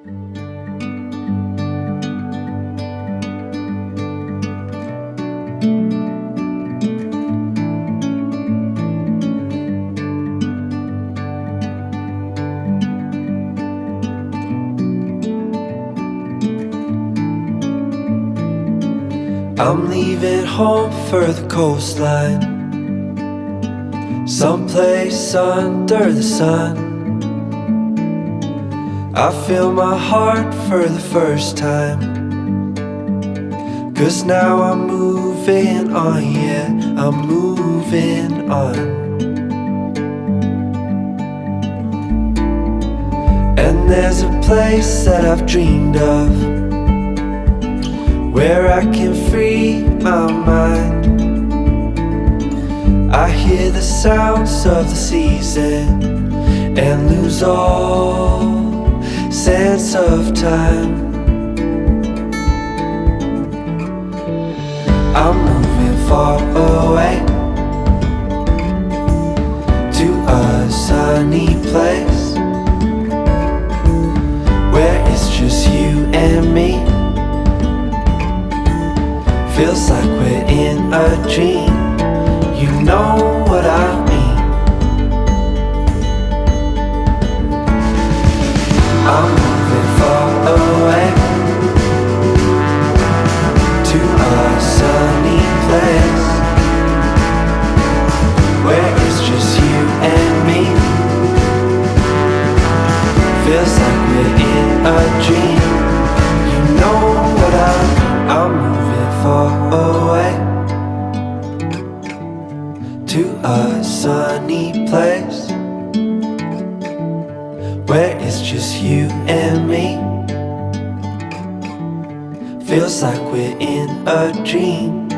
I'm leaving home for the coastline, someplace under the sun. I feel my heart for the first time, 'cause now I'm moving on, yeah, I'm moving on. And there's a place that I've dreamed of, where I can free my mind. I hear the sounds of the season and lose all sense of time. I'm moving far away to a sunny place where it's just you and me. Feels like we're in a dream, you know what I mean. I'm moving far away to a sunny place where it's just you and me. Feels like we're in a dream, you know what I mean. I'm moving far away to a sunny place where it's just you and me. Feels like we're in a dream,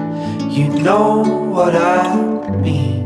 you know what I mean.